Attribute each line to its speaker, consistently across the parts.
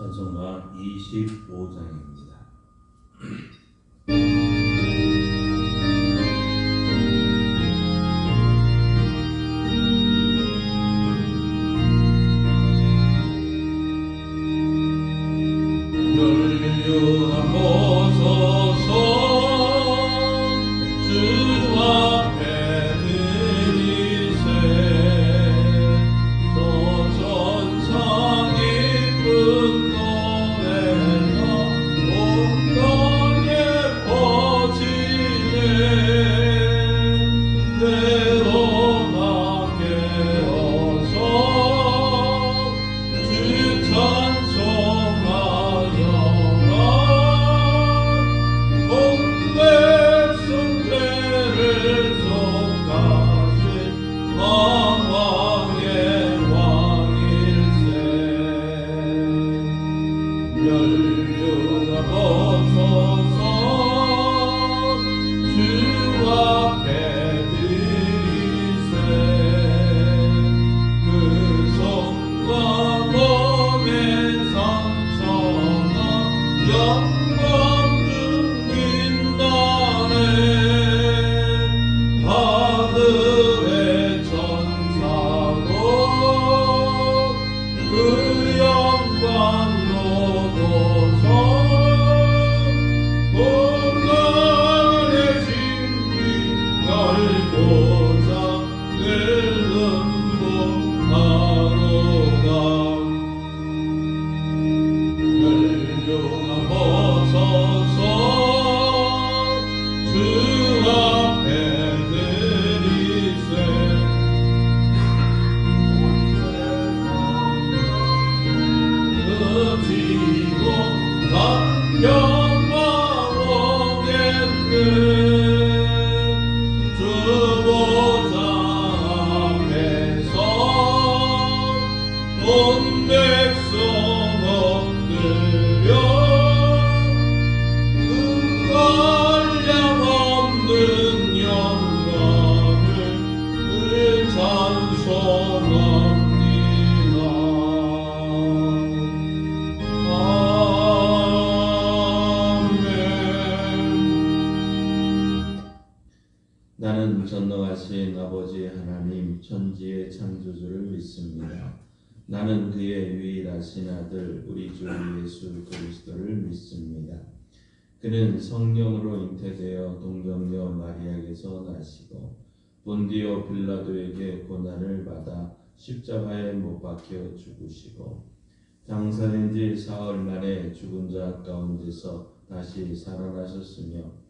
Speaker 1: 찬송가 25장입니다. 나는 전능하신 아버지 하나님 천지의 창조주를 믿습니다. 나는 그의 유일하신 아들 우리 주 예수 그리스도를 믿습니다. 그는 성령으로 잉태되어 동정녀 마리아에게서 나시고 본디오 빌라도에게 고난을 받아 십자가에 못 박혀 죽으시고 장사된 지 사흘 만에 죽은 자 가운데서 다시 살아나셨으며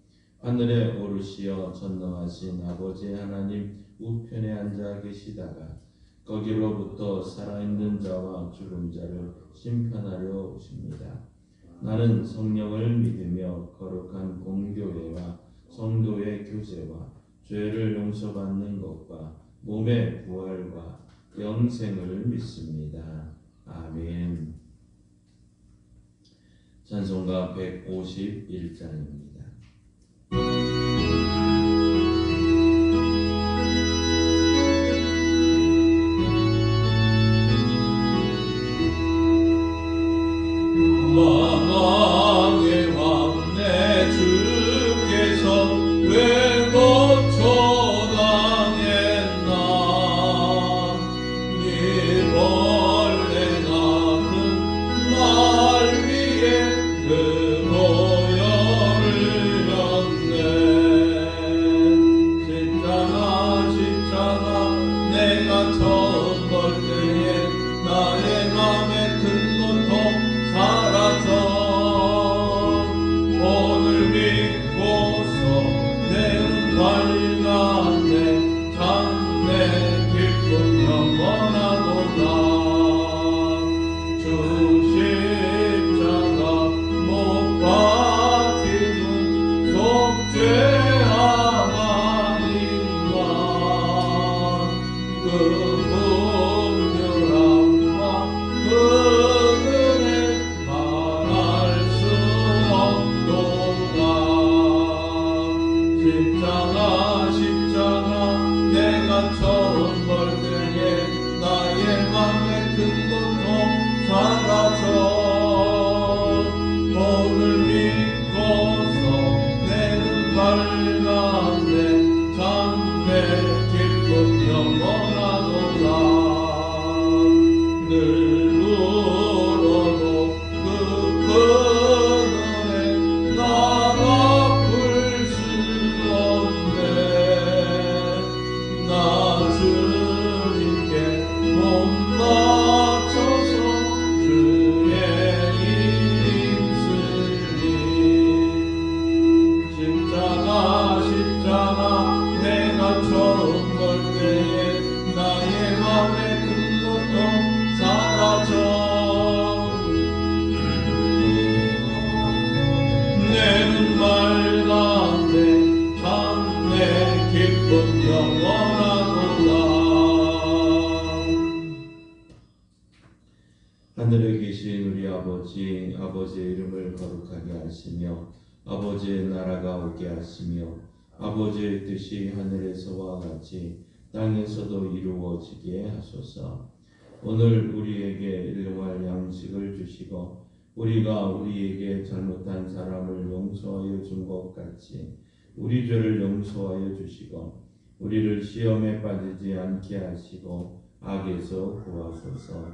Speaker 1: 하늘에 오르시어 전능하신 아버지 하나님 우편에 앉아 계시다가 거기로부터 살아있는 자와 죽은 자를 심판하려 오십니다. 나는 성령을 믿으며 거룩한 공교회와 성도의 교제와 죄를 용서받는 것과 몸의 부활과 영생을 믿습니다. 아멘. 찬송가 151장입니다.
Speaker 2: 만왕의 왕 내 주께서 왜 고초당했나. 네 벌레 같은 날 위에 그 보혈을 흘렸네. 십자가 내가 처음 볼 때에 나의 맘에 큰 고통 사라져 오늘 믿고서 내은 밝았네. 장래 기쁨 영원하도다. 주 십자가 못 박히는 속죄하나니와 그 긍휼함과 그 은혜 말할 수 없도다. 십자가 내가 처음 볼 때에 나의 맘에 큰 고통 사라져 내가 처음 볼 때에 나의 맘의 근것도 사라져 내 눈 맑았네 참 내 기쁨 영원하도다.
Speaker 1: 하늘에 계신 우리 아버지, 아버지의 이름을 거룩하게 하시며 아버지의 나라가 오게 하시며 아버지의 뜻이 하늘에서와 같이 땅에서도 이루어지게 하소서. 오늘 우리에게 일용할 양식을 주시고 우리가 우리에게 잘못한 사람을 용서하여 준 것 같이 우리 죄를 용서하여 주시고 우리를 시험에 빠지지 않게 하시고 악에서 구하소서.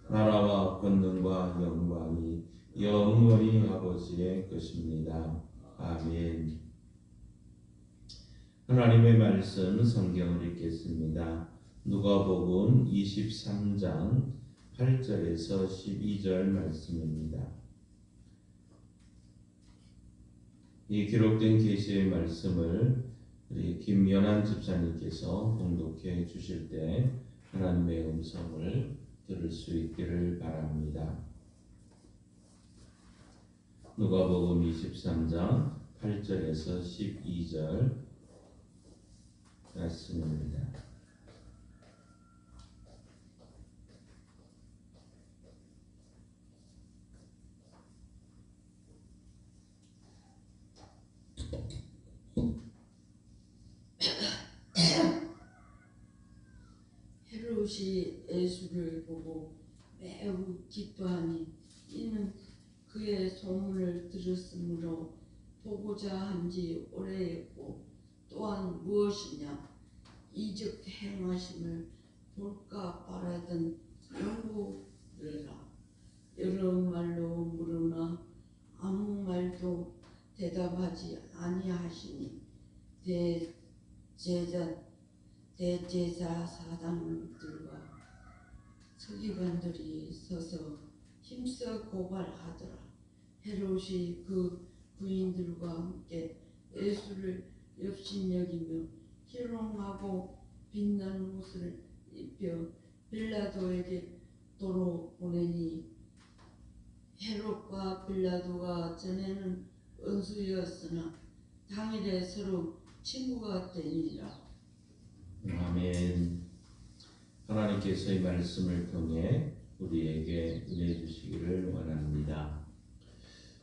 Speaker 1: 나라와 권능과 영광이 영원히 아버지의 것입니다. 아멘. 하나님의 말씀 성경을 읽겠습니다. 누가복음 23장 8절에서 12절 말씀입니다. 이 기록된 계시의 말씀을 우리 김연한 집사님께서 봉독해 주실 때 하나님의 음성을 들을 수 있기를 바랍니다. 누가복음 23장 8절에서 12절 말씀입니다.
Speaker 3: 헤롯이 예수를 보고 매우 기뻐하니 이는 그의 소문을 들었으므로 보고자 한지 오래했고 또한 무엇이냐 이적 행하심을 볼까 바라던 영구르라. 여러 말로 물으나 아무 말도 대답하지 아니하시니 대제사 사장들과 서기관들이 서서 힘써 고발하더라. 헤롯이 그 부인들과 함께 예수를 역신여기며 희롱하고 빛난 옷을 입혀 빌라도에게 도로 보내니 헤롯과 빌라도가 전에는 원수였으나 당일에 서로 친구가 되니라.
Speaker 1: 아멘. 하나님께서 이 말씀을 통해 우리에게 은혜 주시기를 원합니다.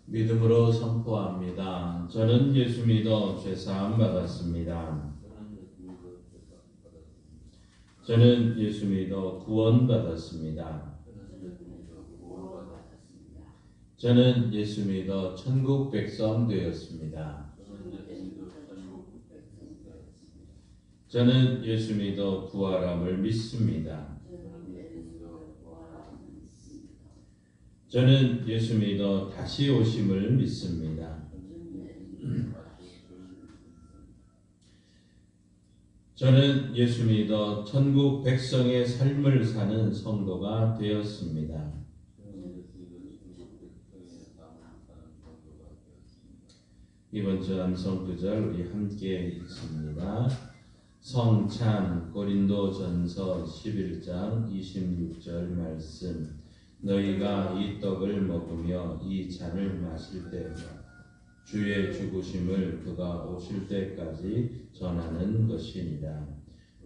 Speaker 1: 믿음으로 선포합니다. 저는 예수 믿어 죄사함 받았습니다. 저는 예수 믿어 구원 받았습니다. 저는 예수 믿어 천국 백성 되었습니다. 저는 예수 믿어 부활함을 믿습니다. 저는 예수 믿어 다시 오심을 믿습니다. 저는 예수 믿어 천국 백성의 삶을 사는 성도가 되었습니다. 이번 주 암송 구절 우리 함께 읽습니다. 성찬 고린도전서 11장 26절 말씀. 너희가 이 떡을 먹으며 이 잔을 마실 때 주의 죽으심을 그가 오실 때까지 전하는 것이니라.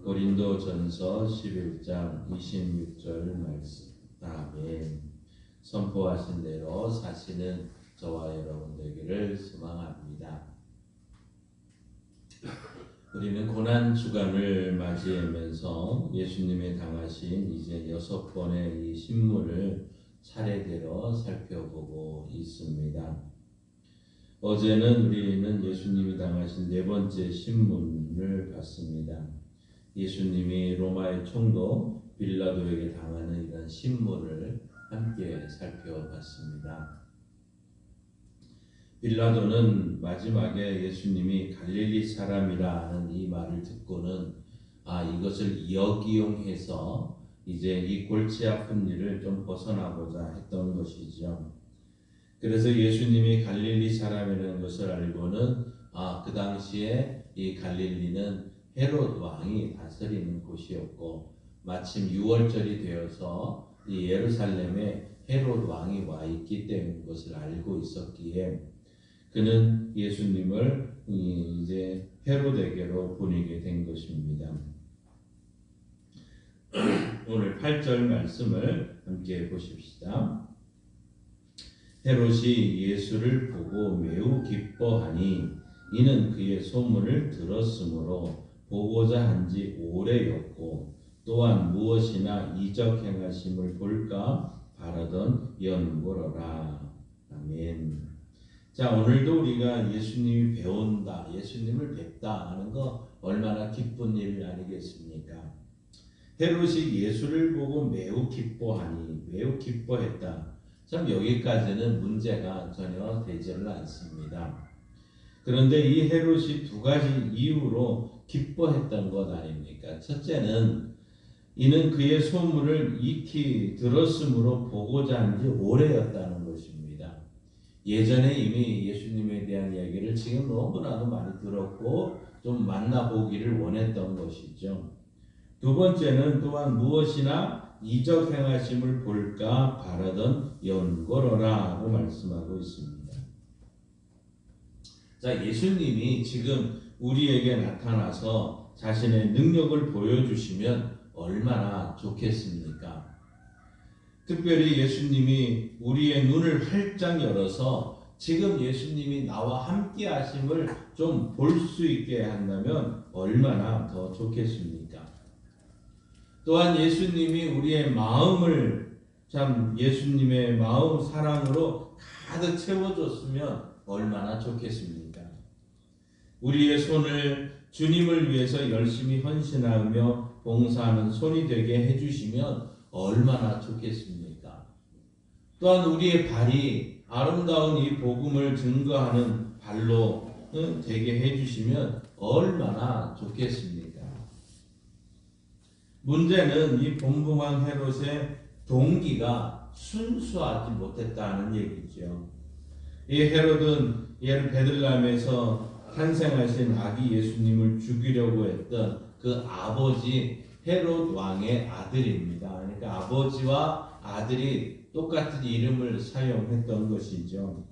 Speaker 1: 고린도전서 11장 26절 말씀. 아멘. 선포하신 대로 사시는 저와 여러분 되기를 소망합니다. 우리는 고난 주간을 맞이하면서 예수님의 당하신 이제 6번의 이 신문을 차례대로 살펴보고 있습니다. 어제는 우리는 예수님이 당하신 4번째 신문을 봤습니다. 예수님이 로마의 총독 빌라도에게 당하는 이런 신문을 함께 살펴봤습니다. 빌라도는 마지막에 예수님이 갈릴리 사람이라 하는 이 말을 듣고는 이것을 역이용해서 이제 이 골치 아픈 일을 좀 벗어나고자 했던 것이죠. 그래서 예수님이 갈릴리 사람이라는 것을 알고는 그 당시에 이 갈릴리는 헤롯 왕이 다스리는 곳이었고, 마침 6월절이 되어서 이 예루살렘에 헤롯 왕이 와 있기 때문인 것을 알고 있었기에 그는 예수님을 이제 헤롯에게로 보내게 된 것입니다. 오늘 8절 말씀을 함께 보십시다. 헤롯이 예수를 보고 매우 기뻐하니 이는 그의 소문을 들었으므로 보고자 한지 오래였고 또한 무엇이나 이적 행하심을 볼까 바라던 연고로라. 아멘. 자, 오늘도 우리가 예수님이 배운다, 예수님을 뵙다 하는 거 얼마나 기쁜 일 아니겠습니까? 헤롯이 예수를 보고 매우 기뻐하니, 매우 기뻐했다. 참 여기까지는 문제가 전혀 되지를 않습니다. 그런데 이 헤롯이 두 가지 이유로 기뻐했던 것 아닙니까? 첫째는 이는 그의 소문을 익히 들었으므로 보고자 한지 오래였다는 것입니다. 예전에 이미 예수님에 대한 이야기를 지금 너무나도 많이 들었고 좀 만나보기를 원했던 것이죠. 두 번째는 또한 무엇이나 이적 행하심을 볼까 바라던 연고로라고 말씀하고 있습니다. 자, 예수님이 지금 우리에게 나타나서 자신의 능력을 보여주시면 얼마나 좋겠습니까? 특별히 예수님이 우리의 눈을 활짝 열어서 지금 예수님이 나와 함께 하심을 좀 볼 수 있게 한다면 얼마나 더 좋겠습니까? 또한 예수님이 우리의 마음을 참 예수님의 마음 사랑으로 가득 채워줬으면 얼마나 좋겠습니까? 우리의 손을 주님을 위해서 열심히 헌신하며 봉사하는 손이 되게 해주시면 얼마나 좋겠습니까? 또한 우리의 발이 아름다운 이 복음을 증거하는 발로 되게 해주시면 얼마나 좋겠습니까? 문제는 이 본붕왕 헤롯의 동기가 순수하지 못했다는 얘기죠. 이 헤롯은 베들레헴에서 탄생하신 아기 예수님을 죽이려고 했던 그 아버지 헤롯 왕의 아들입니다. 그러니까 아버지와 아들이 똑같은 이름을 사용했던 것이죠.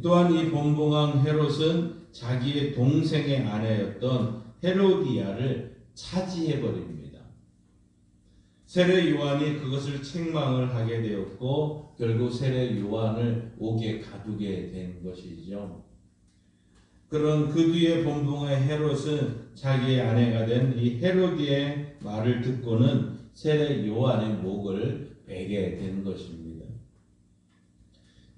Speaker 1: 또한 이 본붕왕 헤롯은 자기의 동생의 아내였던 헤로디아를 차지해버립니다. 세례 요한이 그것을 책망을 하게 되었고 결국 세례 요한을 옥에 가두게 된 것이죠. 그런 그 뒤에 본붕왕 헤롯은 자기의 아내가 된 이 헤로디의 말을 듣고는 세례 요한의 목을 베게 된 것입니다.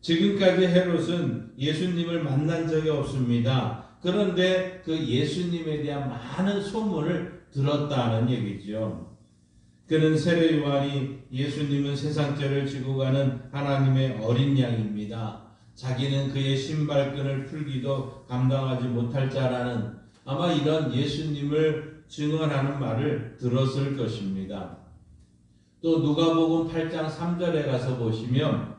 Speaker 1: 지금까지 헤롯은 예수님을 만난 적이 없습니다. 그런데 그 예수님에 대한 많은 소문을 들었다는 얘기죠. 그는 세례 요한이 예수님은 세상 죄를 지고 가는 하나님의 어린 양입니다. 자기는 그의 신발끈을 풀기도 감당하지 못할 자라는 아마 이런 예수님을 증언하는 말을 들었을 것입니다. 또 누가복음 8장 3절에 가서 보시면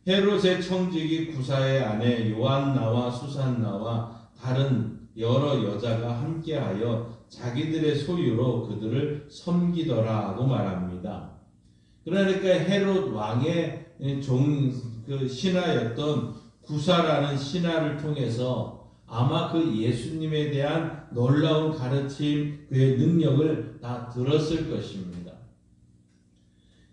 Speaker 1: 헤롯의 청지기 구사의 아내 요한나와 수산나와 다른 여러 여자가 함께하여 자기들의 소유로 그들을 섬기더라고 말합니다. 그러니까 헤롯 왕의 그 신하였던 구사라는 신하를 통해서 아마 그 예수님에 대한 놀라운 가르침, 그의 능력을 다 들었을 것입니다.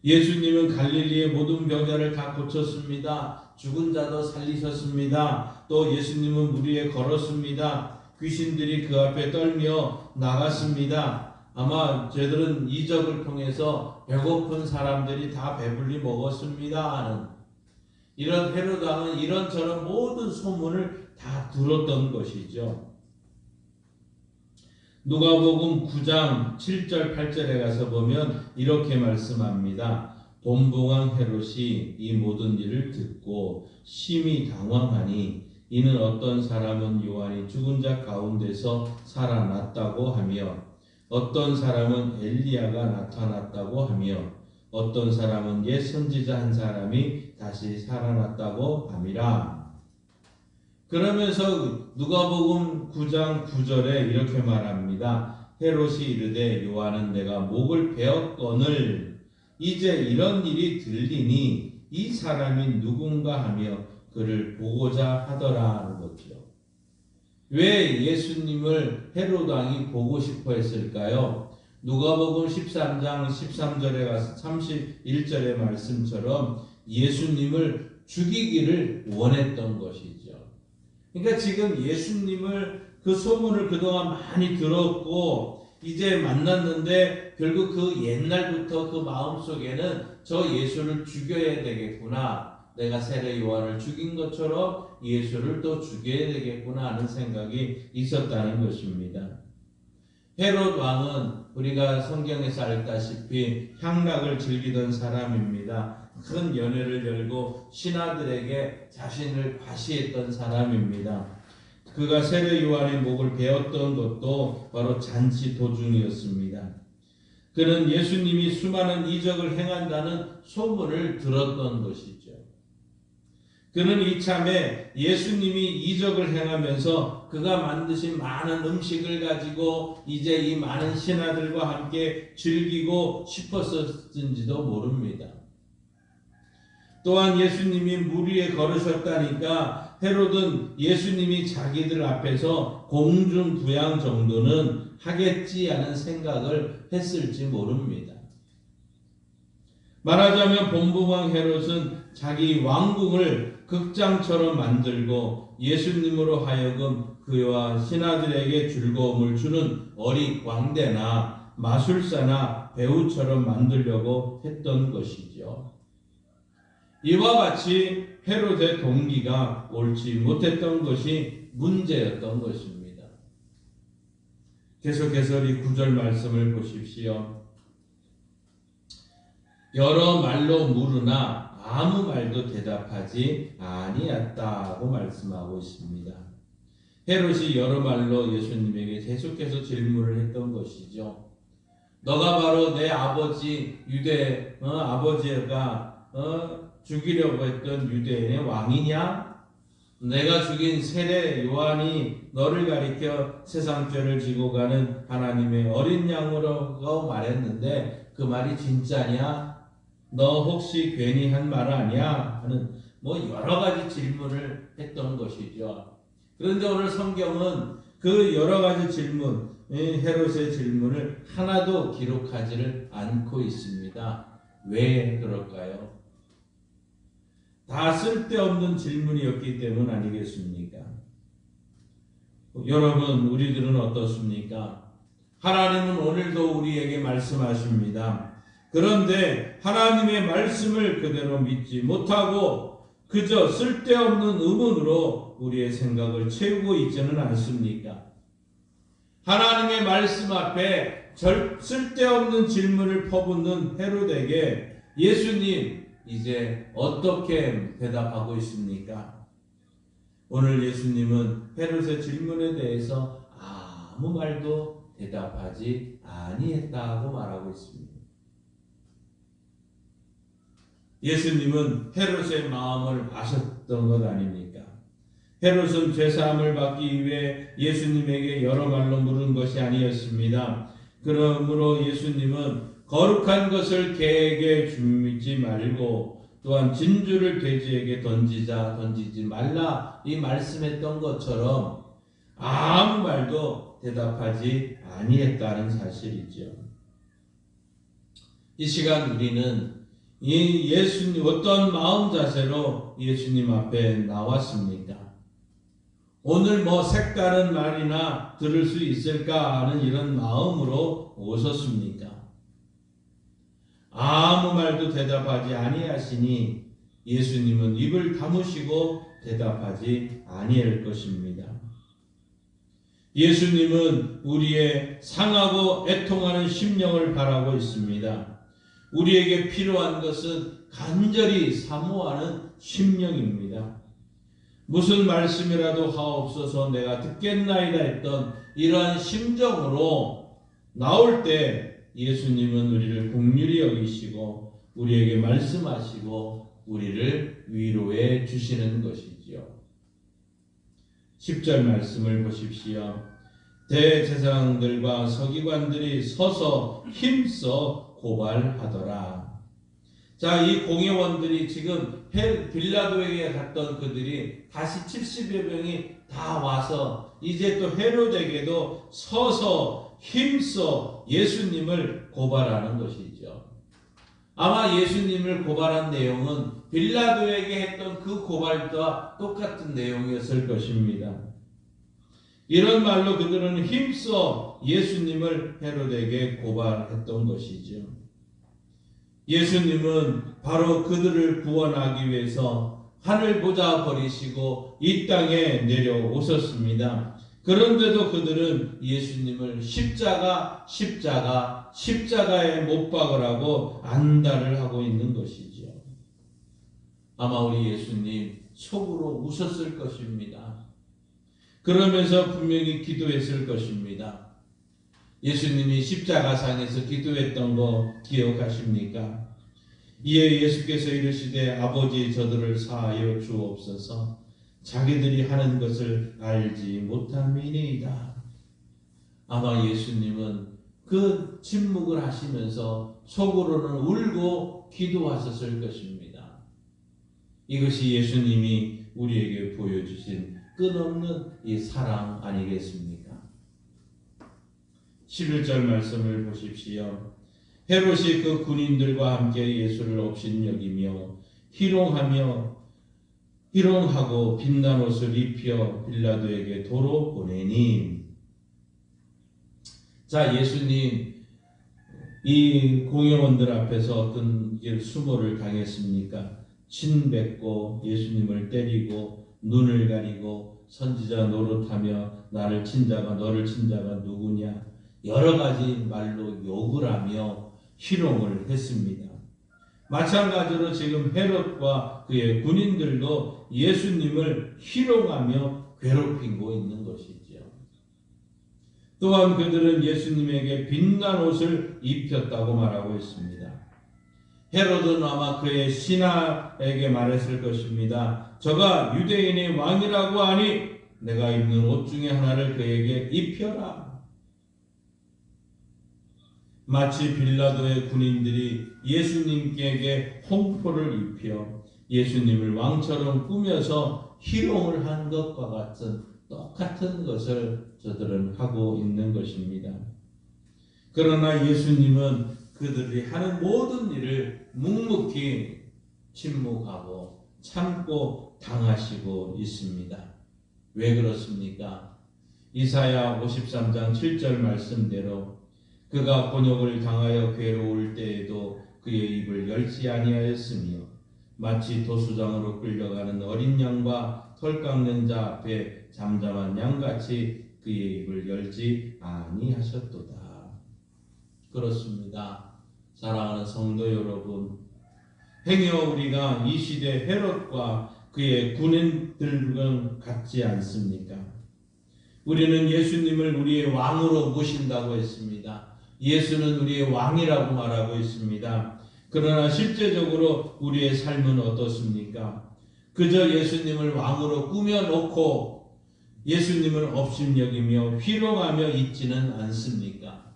Speaker 1: 예수님은 갈릴리의 모든 병자를 다 고쳤습니다. 죽은 자도 살리셨습니다. 또 예수님은 물 위에 걸었습니다. 귀신들이 그 앞에 떨며 나갔습니다. 아마 저들은 이적을 통해서 배고픈 사람들이 다 배불리 먹었습니다 하는 이런 헤롯 왕은 이런저런 모든 소문을 다 들었던 것이죠. 누가복음 9장 7절 8절에 가서 보면 이렇게 말씀합니다. 본붕왕 헤롯이 이 모든 일을 듣고 심히 당황하니 이는 어떤 사람은 요한이 죽은 자 가운데서 살아났다고 하며 어떤 사람은 엘리야가 나타났다고 하며 어떤 사람은 옛 선지자 한 사람이 다시 살아났다고 함이라. 그러면서 누가복음 9장 9절에 이렇게 말합니다. 헤롯이 이르되 요한은 내가 목을 베었거늘 이제 이런 일이 들리니 이 사람이 누군가 하며 그를 보고자 하더라 하는 거죠. 왜 예수님을 헤롯 왕이 보고 싶어 했을까요? 누가복음 13장 13절에 가서 31절의 말씀처럼 예수님을 죽이기를 원했던 것이죠. 그러니까 지금 예수님을 그 소문을 그동안 많이 들었고 이제 만났는데 결국 그 옛날부터 그 마음속에는 저 예수를 죽여야 되겠구나. 내가 세례 요한을 죽인 것처럼 예수를 또 죽여야 되겠구나 하는 생각이 있었다는 것입니다. 헤롯 왕은 우리가 성경에서 알다시피 향락을 즐기던 사람입니다. 큰 연회를 열고 신하들에게 자신을 과시했던 사람입니다. 그가 세례 요한의 목을 베었던 것도 바로 잔치 도중이었습니다. 그는 예수님이 수많은 이적을 행한다는 소문을 들었던 것이죠. 그는 이참에 예수님이 이적을 행하면서 그가 만드신 많은 음식을 가지고 이제 이 많은 신하들과 함께 즐기고 싶었을지도 모릅니다. 또한 예수님이 물 위에 걸으셨다니까 헤롯은 예수님이 자기들 앞에서 공중부양 정도는 하겠지 하는 생각을 했을지 모릅니다. 말하자면 본부왕 헤롯은 자기 왕궁을 극장처럼 만들고 예수님으로 하여금 그와 신하들에게 즐거움을 주는 어릿광대나 마술사나 배우처럼 만들려고 했던 것이죠. 이와 같이 헤롯의 동기가 옳지 못했던 것이 문제였던 것입니다. 계속해서 이 9절 말씀을 보십시오. 여러 말로 물으나 아무 말도 대답하지 아니었다고 말씀하고 있습니다. 헤롯이 여러 말로 예수님에게 계속해서 질문을 했던 것이죠. 너가 바로 내 아버지 유대 아버지가 죽이려고 했던 유대인의 왕이냐? 내가 죽인 세례 요한이 너를 가리켜 세상 죄를 지고 가는 하나님의 어린 양으로 말했는데 그 말이 진짜냐? 너 혹시 괜히 한 말 아니야? 하는 여러 가지 질문을 했던 것이죠. 그런데 오늘 성경은 그 여러 가지 질문, 헤롯의 질문을 하나도 기록하지를 않고 있습니다. 왜 그럴까요? 다 쓸데없는 질문이었기 때문 아니겠습니까? 여러분, 우리들은 어떻습니까? 하나님은 오늘도 우리에게 말씀하십니다. 그런데 하나님의 말씀을 그대로 믿지 못하고 그저 쓸데없는 의문으로 우리의 생각을 채우고 있지는 않습니까? 하나님의 말씀 앞에 쓸데없는 질문을 퍼붓는 헤롯에게 예수님 이제 어떻게 대답하고 있습니까? 오늘 예수님은 헤롯의 질문에 대해서 아무 말도 대답하지 아니했다고 말하고 있습니다. 예수님은 헤롯의 마음을 아셨던 것 아닙니까? 헤롯은 죄사함을 받기 위해 예수님에게 여러 말로 물은 것이 아니었습니다. 그러므로 예수님은 거룩한 것을 개에게 주지 말고 또한 진주를 돼지에게 던지지 말라 이 말씀했던 것처럼 아무 말도 대답하지 아니했다는 사실이죠. 이 시간 우리는 이 예수님 어떤 마음 자세로 예수님 앞에 나왔습니까? 오늘 색다른 말이나 들을 수 있을까 하는 이런 마음으로 오셨습니까? 아무 말도 대답하지 아니하시니 예수님은 입을 다무시고 대답하지 아니할 것입니다. 예수님은 우리의 상하고 애통하는 심령을 바라고 있습니다. 우리에게 필요한 것은 간절히 사모하는 심령입니다. 무슨 말씀이라도 하옵소서 내가 듣겠나이다 했던 이러한 심정으로 나올 때 예수님은 우리를 긍휼히 여기시고 우리에게 말씀하시고 우리를 위로해 주시는 것이지요. 10절 말씀을 보십시오. 대제사장들과 서기관들이 서서 힘써 고발하더라. 자, 이 공회원들이 지금 빌라도에게 갔던 그들이 다시 70여 명이 다 와서 이제 또 헤롯에게도 서서 힘써 예수님을 고발하는 것이죠. 아마 예수님을 고발한 내용은 빌라도에게 했던 그 고발과 똑같은 내용이었을 것입니다. 이런 말로 그들은 힘써 예수님을 헤롯에게 고발했던 것이죠. 예수님은 바로 그들을 구원하기 위해서 하늘 보좌 버리시고 이 땅에 내려오셨습니다. 그런데도 그들은 예수님을 십자가에 못 박으라고 안달을 하고 있는 것이죠. 아마 우리 예수님 속으로 우셨을 것입니다. 그러면서 분명히 기도했을 것입니다. 예수님이 십자가상에서 기도했던 거 기억하십니까? 이에 예수께서 이르시되 아버지 저들을 사하여 주옵소서 자기들이 하는 것을 알지 못함이니이다. 아마 예수님은 그 침묵을 하시면서 속으로는 울고 기도하셨을 것입니다. 이것이 예수님이 우리에게 보여주신 끝없는 이 사랑 아니겠습니까? 11절 말씀을 보십시오. 헤롯이 그 군인들과 함께 예수를 업신여기며 희롱하고 빛난 옷을 입혀 빌라도에게 도로 보내니. 자, 예수님 이 공회원들 앞에서 어떤 수모를 당했습니까? 침뱉고 예수님을 때리고 눈을 가리고 선지자 노릇하며 나를 친 자가 너를 친 자가 누구냐, 여러 가지 말로 욕을 하며 희롱을 했습니다. 마찬가지로 지금 헤롯과 그의 군인들도 예수님을 희롱하며 괴롭히고 있는 것이죠. 또한 그들은 예수님에게 빛난 옷을 입혔다고 말하고 있습니다. 헤롯은 아마 그의 신하에게 말했을 것입니다. 저가 유대인의 왕이라고 하니 내가 입는 옷 중에 하나를 그에게 입혀라. 마치 빌라도의 군인들이 예수님께 홍포를 입혀 예수님을 왕처럼 꾸며서 희롱을 한 것과 같은 똑같은 것을 저들은 하고 있는 것입니다. 그러나 예수님은 그들이 하는 모든 일을 묵묵히 침묵하고 참고 당하시고 있습니다. 왜 그렇습니까? 이사야 53장 7절 말씀대로 그가 곤욕을 당하여 괴로울 때에도 그의 입을 열지 아니하였으며 마치 도수장으로 끌려가는 어린 양과 털 깎는 자 앞에 잠잠한 양같이 그의 입을 열지 아니하셨도다. 그렇습니다. 사랑하는 성도 여러분, 행여 우리가 이 시대 헤롯과 그의 군인들과 같지 않습니까? 우리는 예수님을 우리의 왕으로 모신다고 했습니다. 예수는 우리의 왕이라고 말하고 있습니다. 그러나 실제적으로 우리의 삶은 어떻습니까? 그저 예수님을 왕으로 꾸며놓고 예수님을 업신여기며 희롱하며 있지는 않습니까?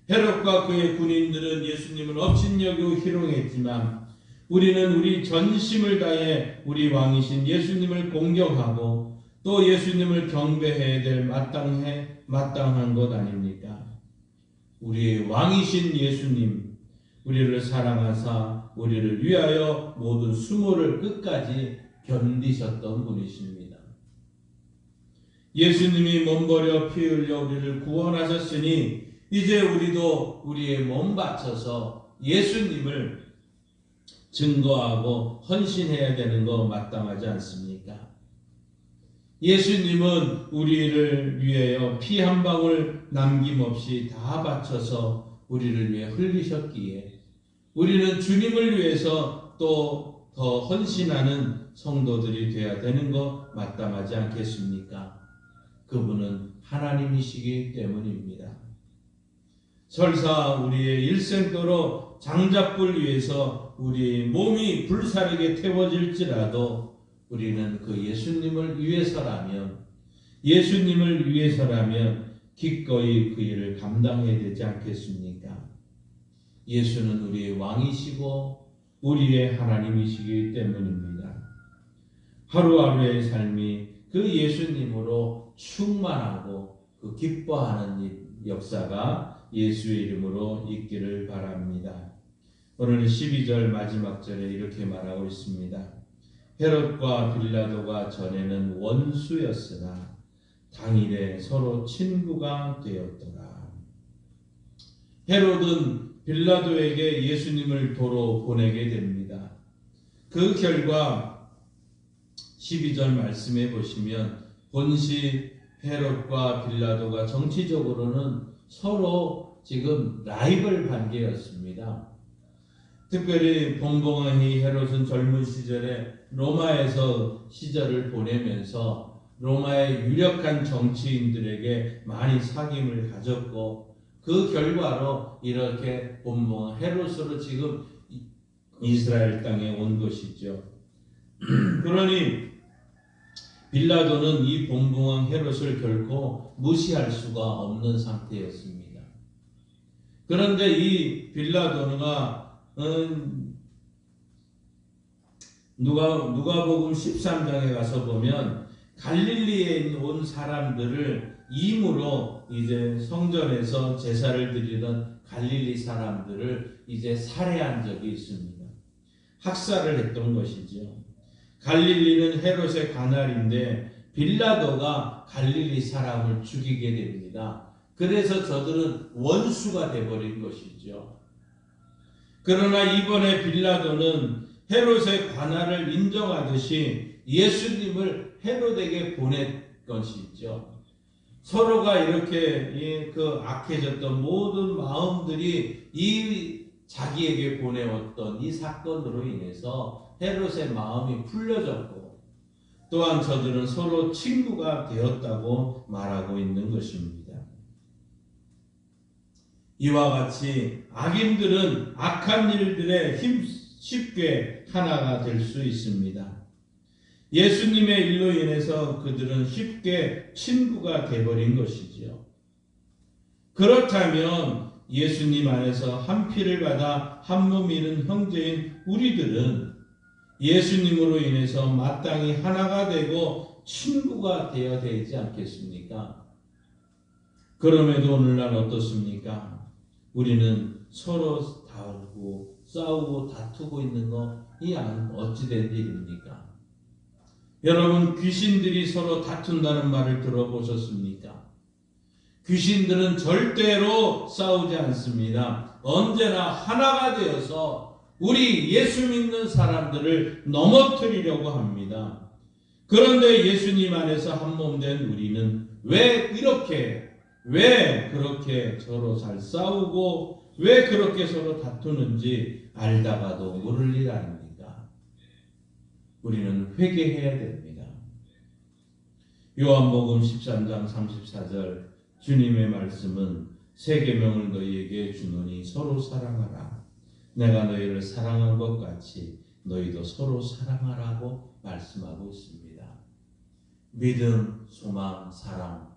Speaker 1: 헤롯과 그의 군인들은 예수님을 업신여기고 희롱했지만 우리는 우리 전심을 다해 우리 왕이신 예수님을 공경하고 또 예수님을 경배해야 될 마땅한 것 아닙니까? 우리의 왕이신 예수님, 우리를 사랑하사 우리를 위하여 모든 수모를 끝까지 견디셨던 분이십니다. 예수님이 몸버려 피 흘려 우리를 구원하셨으니 이제 우리도 우리의 몸 바쳐서 예수님을 증거하고 헌신해야 되는 거 마땅하지 않습니까? 예수님은 우리를 위하여 피 한 방울 남김없이 다 바쳐서 우리를 위해 흘리셨기에 우리는 주님을 위해서 또 더 헌신하는 성도들이 되어야 되는 거 마땅하지 않겠습니까? 그분은 하나님이시기 때문입니다. 설사 우리의 일생도로 장작불 위에서 우리 몸이 불사르게 태워질지라도 우리는 그 예수님을 위해서라면 기꺼이 그 일을 감당해야 되지 않겠습니까? 예수는 우리의 왕이시고 우리의 하나님이시기 때문입니다. 하루하루의 삶이 그 예수님으로 충만하고 그 기뻐하는 역사가 예수의 이름으로 있기를 바랍니다. 오늘 12절 마지막 절에 이렇게 말하고 있습니다. 헤롯과 빌라도가 전에는 원수였으나 당일에 서로 친구가 되었더라. 헤롯은 빌라도에게 예수님을 도로 보내게 됩니다. 그 결과 12절 말씀해 보시면 본시 헤롯과 빌라도가 정치적으로는 서로 지금 라이벌 관계였습니다. 특별히 본봉의 헤롯은 젊은 시절에 로마에서 시절을 보내면서 로마의 유력한 정치인들에게 많이 사귐을 가졌고 그 결과로 이렇게 본봉 헤롯으로 지금 이스라엘 땅에 온 것이죠. 그러니 빌라도는 이 본봉왕 헤롯을 결코 무시할 수가 없는 상태였습니다. 그런데 이 빌라도가 누가복음 13장에 가서 보면 갈릴리에 온 사람들을 임으로 이제 성전에서 제사를 드리던 갈릴리 사람들을 이제 살해한 적이 있습니다. 학살을 했던 것이죠. 갈릴리는 헤롯의 관할인데 빌라도가 갈릴리 사람을 죽이게 됩니다. 그래서 저들은 원수가 되어버린 것이죠. 그러나 이번에 빌라도는 헤롯의 관할을 인정하듯이 예수님을 헤롯에게 보낸 것이죠. 서로가 이렇게 그 악해졌던 모든 마음들이 이 자기에게 보내왔던 이 사건으로 인해서 헤롯의 마음이 풀려졌고 또한 저들은 서로 친구가 되었다고 말하고 있는 것입니다. 이와 같이 악인들은 악한 일들에 쉽게 하나가 될 수 있습니다. 예수님의 일로 인해서 그들은 쉽게 친구가 되어버린 것이지요. 그렇다면 예수님 안에서 한 피를 받아 한 몸이는 형제인 우리들은 예수님으로 인해서 마땅히 하나가 되고 친구가 되어야 되지 않겠습니까? 그럼에도 오늘날 어떻습니까? 우리는 서로 다르고 싸우고 다투고 있는 것이 어찌된 일입니까? 여러분, 귀신들이 서로 다툰다는 말을 들어보셨습니까? 귀신들은 절대로 싸우지 않습니다. 언제나 하나가 되어서 우리 예수 믿는 사람들을 넘어뜨리려고 합니다. 그런데 예수님 안에서 한 몸 된 우리는 왜 그렇게 서로 잘 싸우고 왜 그렇게 서로 다투는지 알다가도 모를 일 아닙니까? 우리는 회개해야 됩니다. 요한복음 13장 34절 주님의 말씀은 새 계명을 너희에게 주노니 서로 사랑하라. 내가 너희를 사랑한 것 같이 너희도 서로 사랑하라고 말씀하고 있습니다. 믿음, 소망, 사랑,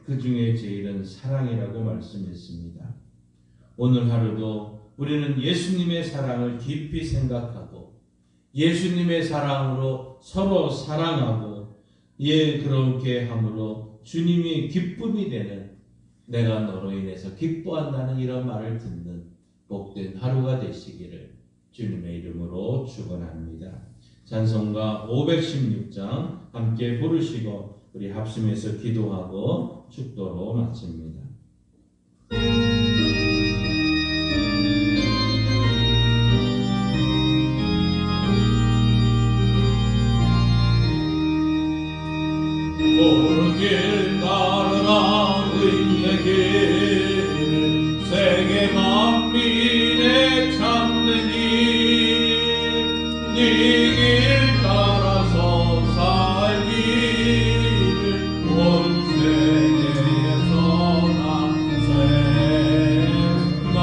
Speaker 1: 그 중에 제일은 사랑이라고 말씀했습니다. 오늘 하루도 우리는 예수님의 사랑을 깊이 생각하고 예수님의 사랑으로 서로 사랑하고 그렇게 함으로 주님이 기쁨이 되는, 내가 너로 인해서 기뻐한다는 이런 말을 듣는 복된 하루가 되시기를 주님의 이름으로 축원합니다. 찬송가 516장 함께 부르시고 우리 합심해서 기도하고 축도로 마칩니다.
Speaker 2: 옳은 길 따르라 의의 길 세계 만민의 참된 일, 네 길 따라서 살기를 온 세계에서 난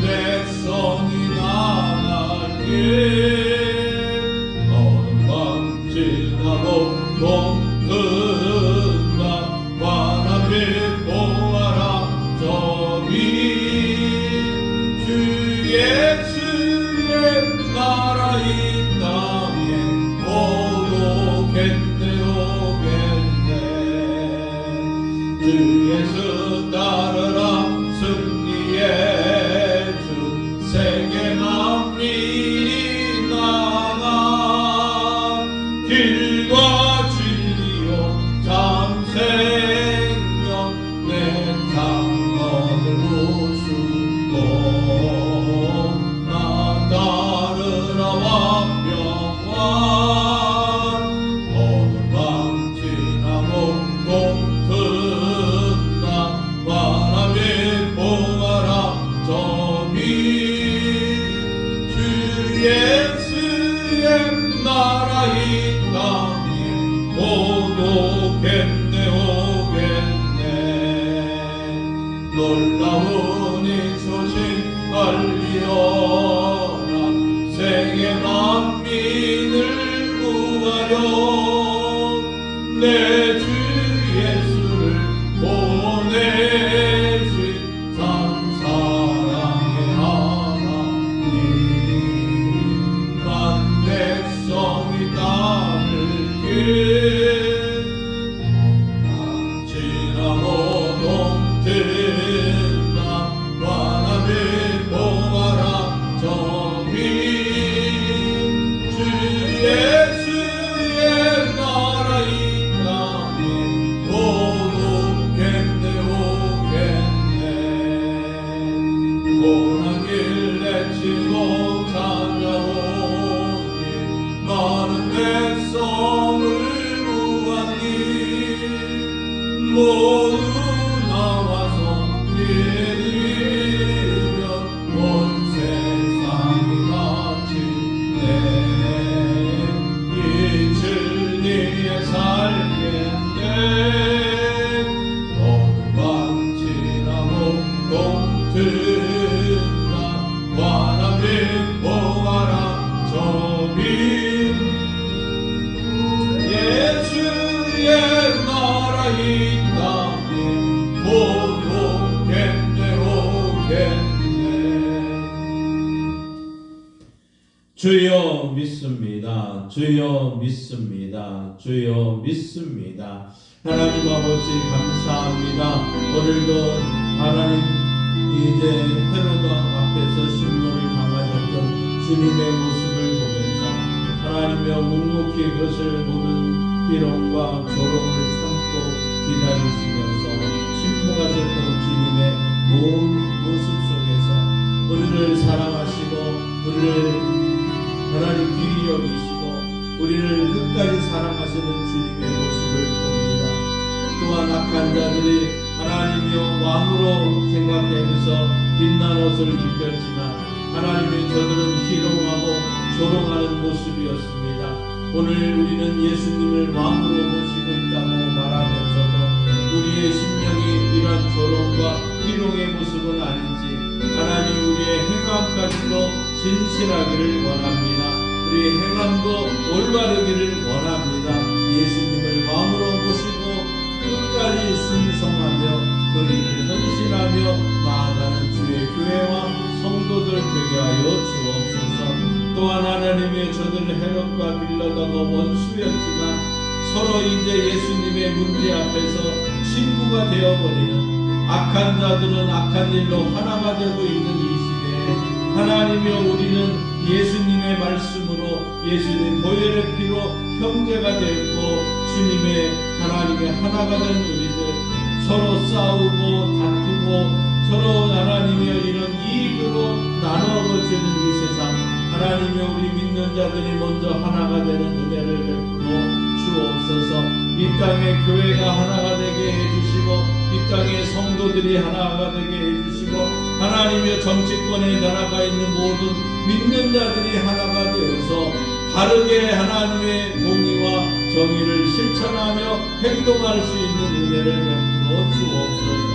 Speaker 2: 백성이 나갈 길 너는 놀라운 이 소식 알리어라. 세계 만민을 구하려 내 주 예수를 보내신 참 사랑의 하나님, 만 백성이 따를 길 지나고 동튼다 관함을 보아라 저기 주 예수의 나라 이 땅에 오겠네 오겠네. 고난길 내치고 찾아오니 많은 백성을 구하니 모두 나와서 믿으면 온 세상이 바치네. 이 진리에 살겠네. 모든 방치라고 동튼다 관함을 보아라 저기 예수의 나라 이 땅에 곧 오겠네 오겠네.
Speaker 1: 주여 믿습니다. 주여 믿습니다. 주여 믿습니다. 하나님 아버지 감사합니다. 오늘도 하나님 이제 헤롯 왕 앞에서 심노를 당하셨던 주님의 모습을 보면서 하나님의 묵묵히 그것을 보는 희롱과 조롱을 참고 기다리시면서 침묵하셨던 주님의 모습 속에서 우리를 사랑하시고 우리를 하나님 귀히 여기시고 우리를 끝까지 사랑하시는 주님의 모습을 봅니다. 또한 악한 자들이 하나님이여 왕으로 생각하면서 빛난 옷을 입혔지만 하나님의 저들은 희롱하고 조롱하는 모습이었습니다. 오늘 우리는 예수님을 왕으로 모시고 있다고 말하면서도 우리의 심령이 이런 조롱과 희롱의 모습은 아닌지 하나님 우리의 행함까지도 진실하기를 원합니다. 우리의 행함도 올바르기를 원합니다. 예수님을 왕으로 모시고 끝까지 순종하며 그리를 헌신하며 나아가는 주의 교회와 성도들 되게 하여 주옵소서. 또한 하나님의 저들 헤롯과 빌라도가 원수였지만 서로 이제 예수님의 문제 앞에서 친구가 되어버리는 악한 자들은 악한 일로 하나가 되고 있는 이 시대에 하나님이여 우리는 예수님의 말씀으로 예수님 보혈의 피로 형제가 되었고 주님의 하나님의 하나가 된 우리들 서로 싸우고 다투고 서로 하나님이여 이런 이익으로 나눠주는 이 세상 하나님이여 우리 믿는 자들이 먼저 하나가 되는 은혜를 베풀어 주옵소서. 이 땅에 교회가 하나가 되게 해주시고 이 땅에 성도들이 하나가 되게 해주시고 하나님의 정치권에 나라가 있는 모든 믿는 자들이 하나가 되어서 바르게 하나님의 공의와 정의를 실천하며 행동할 수 있는 은혜를 베풀어 주옵소서.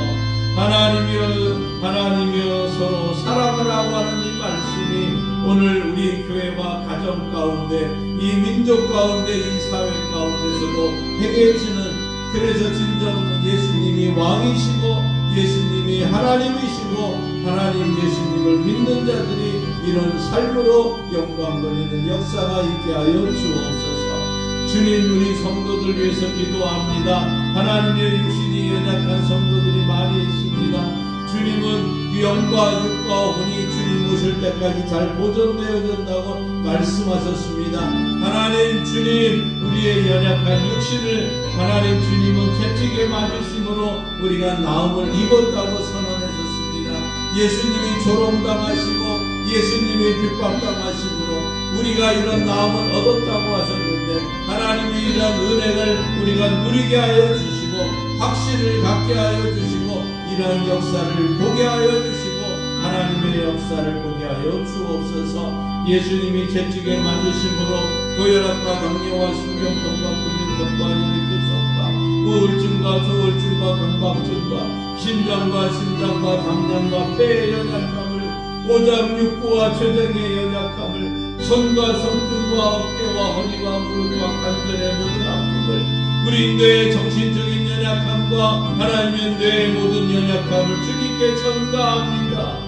Speaker 1: 하나님이여 서로 사랑을 하고 하는 이 말씀이 오늘 우리 교회와 가정 가운데 이 민족 가운데 이 사회 가운데서도 행해지는 그래서 진정 예수님이 왕이시고 예수님이 하나님이시고 하나님 예수님을 믿는 자들이 이런 삶으로 영광 돌리는 역사가 있게 하여 주옵소서. 주님 우리 성도들 위해서 기도합니다. 하나님의 육신이 연약한 성도들이 많이 있습니다. 주님은 영과 육과 혼이 주님 오실 때까지 잘 보존되어진다고 말씀하셨습니다. 하나님 주님 우리의 연약한 육신을 하나님 주님은 채찍에 맞으심으로 우리가 나음을 입었다고 선언하셨습니다. 예수님이 조롱당하시고 예수님이 핍박당하심으로 우리가 이런 나음을 얻었다고 하셨는데 하나님이 이런 은혜를 우리가 누리게 하여 주시고 확신을 갖게 하여 주시고 이런 역사를 보게 하여 주시고 하나님의 역사를 보게 하여 주옵소서. 예수님이 채찍에 맞으심으로 고혈압과 당뇨와 신경통과 근육통과 인기투성과 우울증과 조울증과 경박증과
Speaker 2: 심장과 담장과 폐의 연약함을, 오장육부와 췌장의 연약함을, 손과 손등과 어깨와 허리와 무릎과 관절의 모든 아픔을, 우리 뇌의 정신적인 연약함과 하나님의 뇌의 모든 연약함을 주님께 전가합니다.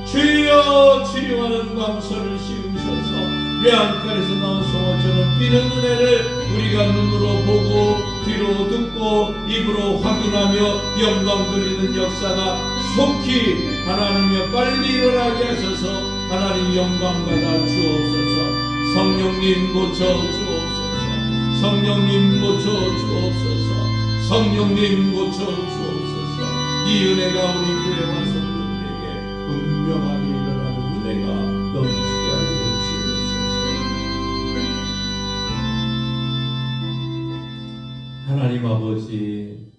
Speaker 2: 주여 치료하는 광선을 씌우셔서 외양간에서 나온 송어처럼 뛰는 은혜를 우리가 눈으로 보고 귀로 듣고 입으로 확인하며 영광 돌리는 역사가 속히 하나님여 빨리 일어나게 하셔서 하나님 영광 받아 주옵소서. 성령님 고쳐 주옵소서. 성령님 고쳐 주옵소서. 성령님 고쳐 주옵소서. 이 은혜가 우리 교회와 성도들에게 분명하게 일어나는 은혜가 넘치게 하여
Speaker 1: 하나님 아버지,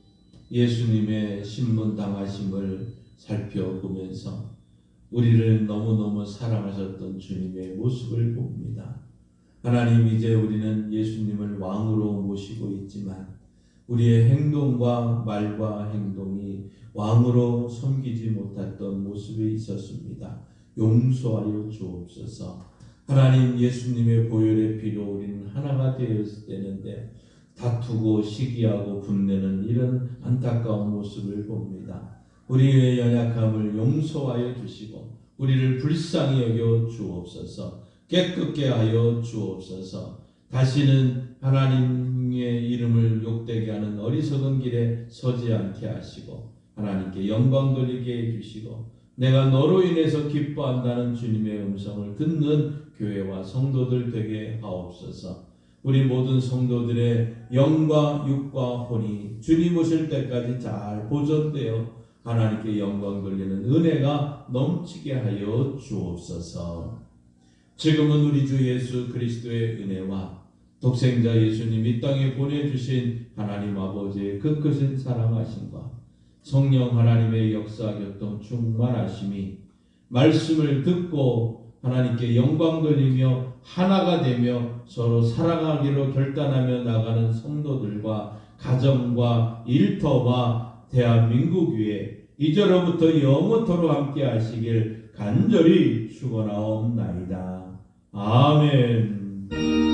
Speaker 1: 예수님의 신문 당하심을 살펴보면서 우리를 너무너무 사랑하셨던 주님의 모습을 봅니다. 하나님, 이제 우리는 예수님을 왕으로 모시고 있지만 우리의 행동과 말과 행동이 왕으로 섬기지 못했던 모습이 있었습니다. 용서하여 주옵소서. 하나님, 예수님의 보혈의 피로 우리는 하나가 되었을 때는데 다투고 시기하고 분내는 이런 안타까운 모습을 봅니다. 우리의 연약함을 용서하여 주시고 우리를 불쌍히 여겨 주옵소서. 깨끗게 하여 주옵소서. 다시는 하나님의 이름을 욕되게 하는 어리석은 길에 서지 않게 하시고 하나님께 영광 돌리게 해주시고 내가 너로 인해서 기뻐한다는 주님의 음성을 듣는 교회와 성도들 되게 하옵소서. 우리 모든 성도들의 영과 육과 혼이 주님 오실 때까지 잘 보존되어 하나님께 영광 돌리는 은혜가 넘치게 하여 주옵소서. 지금은 우리 주 예수 그리스도의 은혜와 독생자 예수님 이 땅에 보내주신 하나님 아버지의 그 크신 사랑하심과 성령 하나님의 역사 교통 충만하심이 말씀을 듣고 하나님께 영광 돌리며 하나가 되며 서로 사랑하기로 결단하며 나가는 성도들과 가정과 일터와 대한민국 위에 이제로부터 영원토록 함께 하시길 간절히 축원하옵나이다. 아멘.